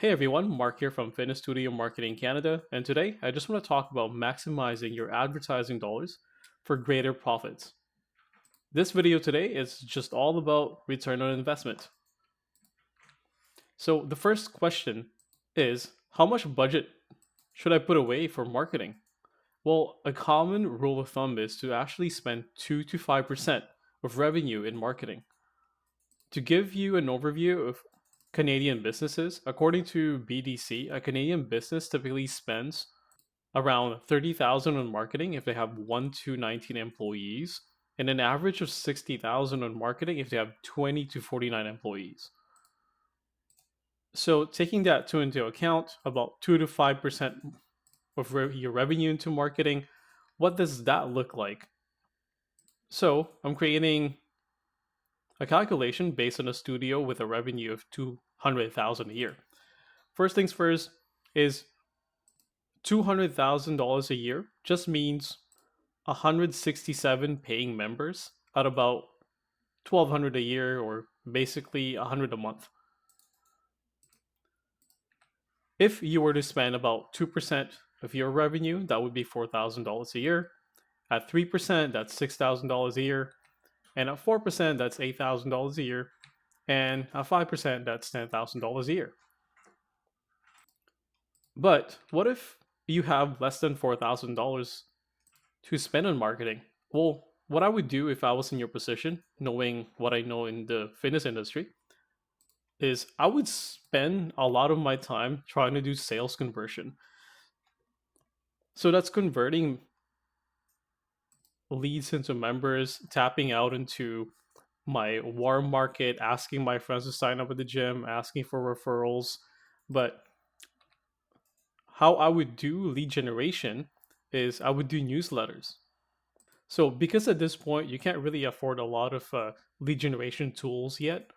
Hey everyone, Mark here from Fitness Studio Marketing Canada, and today I just want to talk about maximizing your advertising dollars for greater profits. This video today is just all about return on investment. So, the first question is how much budget should I put away for marketing? Well, a common rule of thumb is to actually spend 2 to 5% of revenue in marketing. To give you an overview of Canadian businesses, according to BDC, a Canadian business typically spends around 30,000 on marketing if they have 1 to 19 employees, and an average of 60,000 on marketing if they have 20 to 49 employees. So taking that into account, about 2 to 5% of your revenue into marketing, what does that look like? So I'm creating a calculation based on a studio with a revenue of 200,000 a year. First things first is $200,000 a year just means 167 paying members at about 1,200 a year, or basically 100 a month. If you were to spend about 2% of your revenue, that would be $4,000 a year. At 3%, that's $6,000 a year. And at 4%, that's $8,000 a year. And at 5%, that's $10,000 a year. But what if you have less than $4,000 to spend on marketing? Well, what I would do if I was in your position, knowing what I know in the fitness industry, is I would spend a lot of my time trying to do sales conversion. So that's converting leads into members, tapping out into my warm market, asking my friends to sign up at the gym, asking for referrals. But how I would do lead generation is I would do newsletters. So because at this point you can't really afford a lot of lead generation tools yet,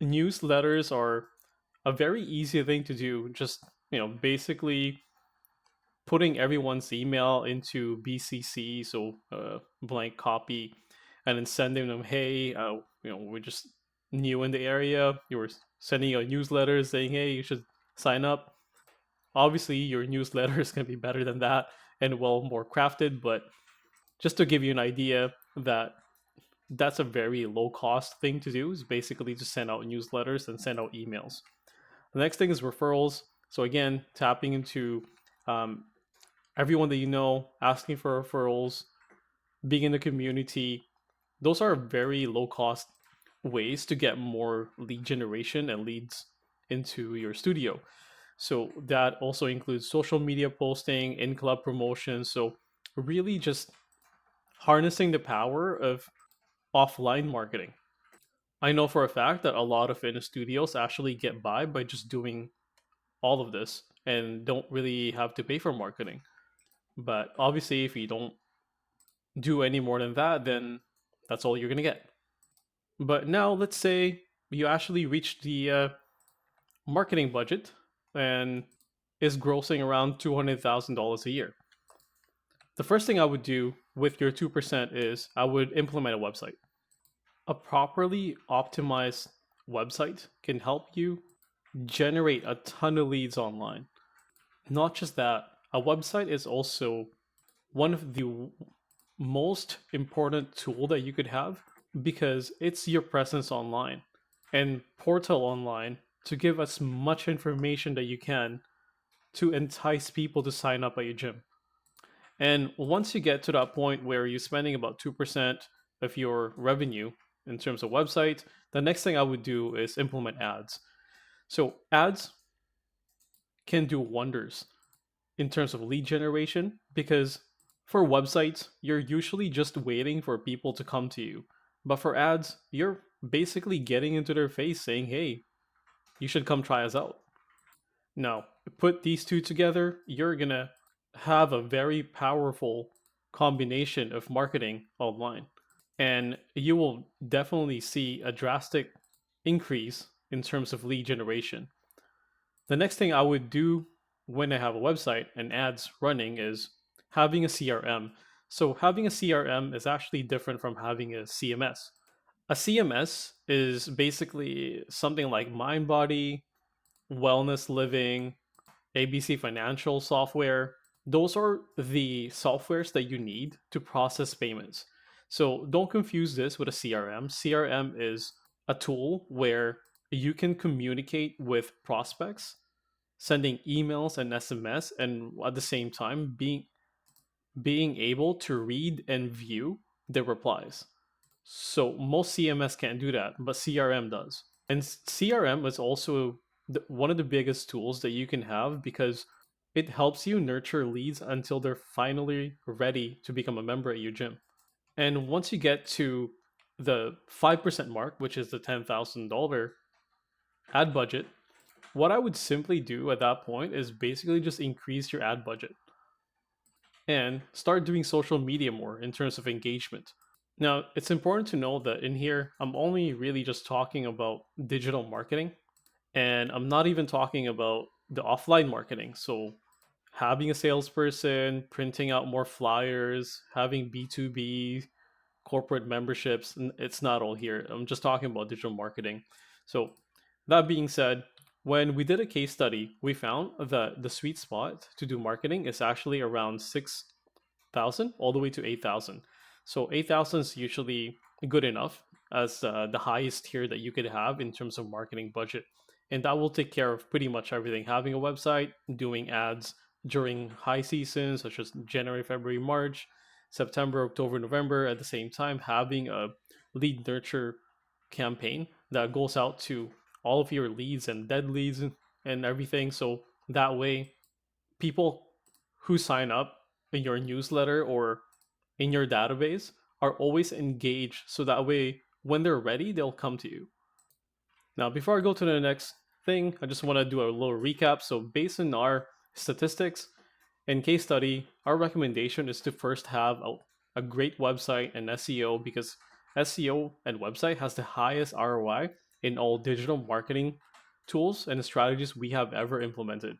newsletters are a very easy thing to do. Just basically putting everyone's email into BCC, so blank copy, and then sending them, hey, we're just new in the area. You were sending a newsletter saying, hey, you should sign up. Obviously, your newsletter is going to be better than that and well more crafted, but just to give you an idea that that's a very low cost thing to do is basically just send out newsletters and send out emails. The next thing is referrals. So again, tapping into um, everyone that you know, asking for referrals, being in the community. Those are very low cost ways to get more lead generation and leads into your studio. So that also includes social media posting, in club promotions. So really just harnessing the power of offline marketing. I know for a fact that a lot of fitness studios actually get by just doing all of this and don't really have to pay for marketing. But obviously, if you don't do any more than that, then that's all you're going to get. But now let's say you actually reach the marketing budget and is grossing around $200,000 a year. The first thing I would do with your 2% is I would implement a website. A properly optimized website can help you generate a ton of leads online. Not just that, a website is also one of the most important tool that you could have because it's your presence online and portal online to give as much information that you can to entice people to sign up at your gym. And once you get to that point where you're spending about 2% of your revenue in terms of website, the next thing I would do is implement ads. So ads can do wonders in terms of lead generation because for websites, you're usually just waiting for people to come to you. But for ads, you're basically getting into their face saying, hey, you should come try us out. Now, put these two together, you're going to have a very powerful combination of marketing online. And you will definitely see a drastic increase in terms of lead generation. The next thing I would do when I have a website and ads running is having a CRM. So having a CRM is actually different from having a CMS. A CMS is basically something like MindBody, Wellness Living, ABC Financial software. Those are the softwares that you need to process payments. So don't confuse this with a CRM. CRM is a tool where you can communicate with prospects, sending emails and SMS, and at the same time being able to read and view the replies. So most CMS can't do that, but CRM does. And CRM is also one of the biggest tools that you can have because it helps you nurture leads until they're finally ready to become a member at your gym. And once you get to the 5% mark, which is the $10,000 ad budget, what I would simply do at that point is basically just increase your ad budget and start doing social media more in terms of engagement. Now, it's important to know that in here, I'm only really just talking about digital marketing, and I'm not even talking about the offline marketing. So, having a salesperson, printing out more flyers, having B2B corporate memberships, it's not all here. I'm just talking about digital marketing. So, that being said, when we did a case study, we found that the sweet spot to do marketing is actually around 6,000 all the way to 8,000. So 8,000 is usually good enough as the highest tier that you could have in terms of marketing budget. And that will take care of pretty much everything. Having a website, doing ads during high seasons such as January, February, March, September, October, November, at the same time, having a lead nurture campaign that goes out to all of your leads and dead leads and everything. So that way, people who sign up in your newsletter or in your database are always engaged. So that way, when they're ready, they'll come to you. Now, before I go to the next thing, I just want to do a little recap. So, based on our statistics and case study, our recommendation is to first have a great website and SEO because SEO and website has the highest ROI in all digital marketing tools and strategies we have ever implemented.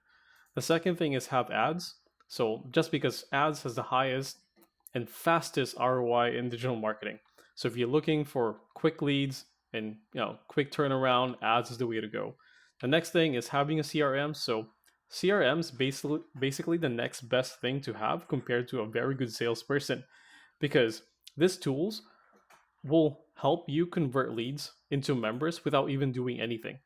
The second thing is have ads. So just because ads has the highest and fastest ROI in digital marketing. So if you're looking for quick leads and quick turnaround, ads is the way to go. The next thing is having a CRM. So CRM is basically the next best thing to have compared to a very good salesperson because these tools will help you convert leads into members without even doing anything.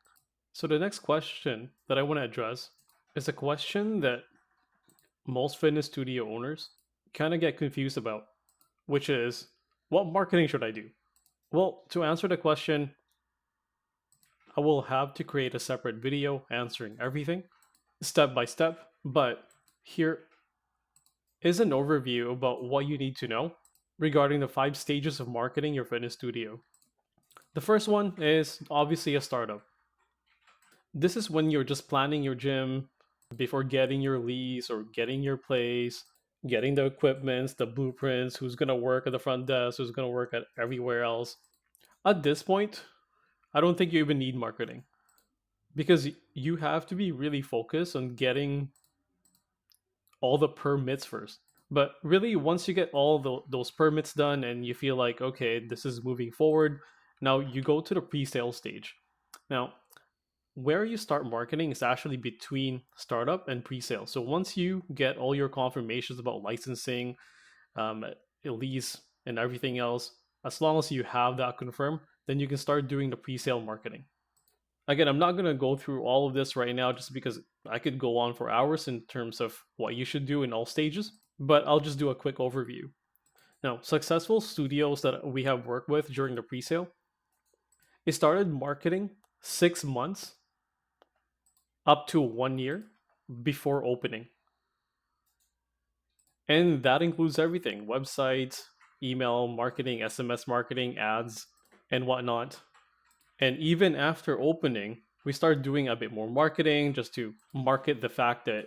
So the next question that I want to address is a question that most fitness studio owners kind of get confused about, which is what marketing should I do? Well, to answer the question, I will have to create a separate video answering everything step by step, but here is an overview about what you need to know regarding the 5 stages of marketing your fitness studio. The first one is obviously a startup. This is when you're just planning your gym before getting your lease or getting your place, getting the equipments, the blueprints, who's going to work at the front desk, who's going to work at everywhere else. At this point, I don't think you even need marketing because you have to be really focused on getting all the permits first. But really, once you get all those permits done and you feel like, okay, this is moving forward, now you go to the pre sale stage. Now, where you start marketing is actually between startup and pre-sale. So once you get all your confirmations about licensing, um, lease, and everything else, as long as you have that confirmed, then you can start doing the pre-sale marketing. Again, I'm not going to go through all of this right now just because I could go on for hours in terms of what you should do in all stages, but I'll just do a quick overview. Now, successful studios that we have worked with during the pre-sale, they started marketing 6 months up to 1 year before opening. And that includes everything: websites, email marketing, SMS marketing, ads, and whatnot. And even after opening, we start doing a bit more marketing just to market the fact that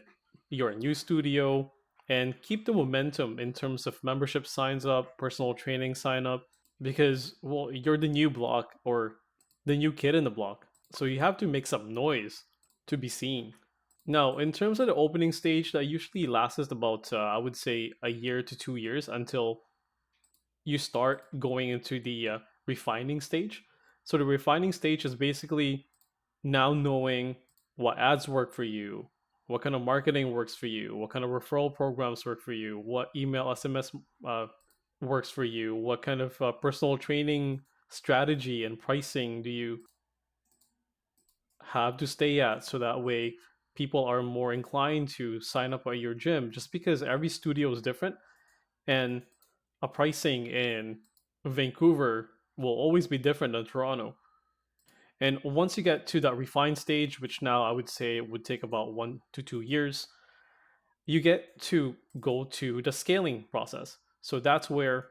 you're a new studio and keep the momentum in terms of membership signs up, personal training sign up, because, well, you're the new block or the new kid in the block. So you have to make some noise to be seen. Now, in terms of the opening stage, that usually lasts about, I would say, a year to 2 years until you start going into the refining stage. So the refining stage is basically now knowing what ads work for you, what kind of marketing works for you, what kind of referral programs work for you, what email, SMS works for you, what kind of personal training strategy and pricing do you have to stay at, so that way people are more inclined to sign up at your gym, just because every studio is different and a pricing in Vancouver will always be different than Toronto. And once you get to that refined stage, which now I would say would take about 1 to 2 years, you get to go to the scaling process. So that's where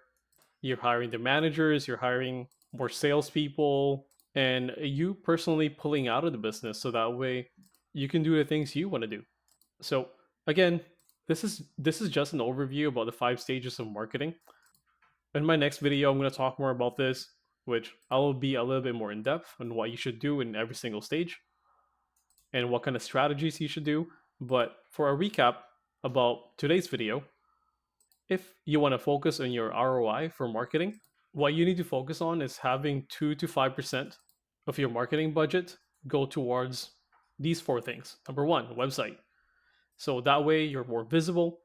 you're hiring the managers, you're hiring more salespeople, and you personally pulling out of the business, so that way you can do the things you want to do. So again, this is just an overview about the 5 stages of marketing. In my next video, I'm going to talk more about this, which I will be a little bit more in depth on what you should do in every single stage and what kind of strategies you should do. But for a recap about today's video, if you want to focus on your ROI for marketing, what you need to focus on is having 2 to 5% of your marketing budget go towards these 4 things. Number one, website. So that way you're more visible.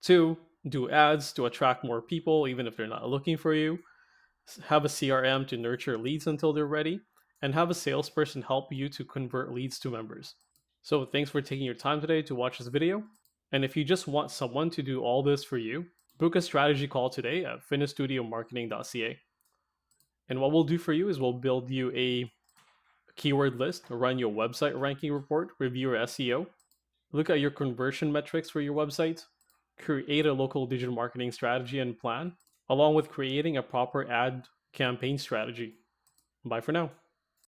Two, do ads to attract more people, even if they're not looking for you. Have a CRM to nurture leads until they're ready. And have a salesperson help you to convert leads to members. So thanks for taking your time today to watch this video. And if you just want someone to do all this for you, book a strategy call today at Fitnessstudiomarketing.ca. And what we'll do for you is we'll build you a keyword list, run your website ranking report, review your SEO, look at your conversion metrics for your website, create a local digital marketing strategy and plan, along with creating a proper ad campaign strategy. Bye for now.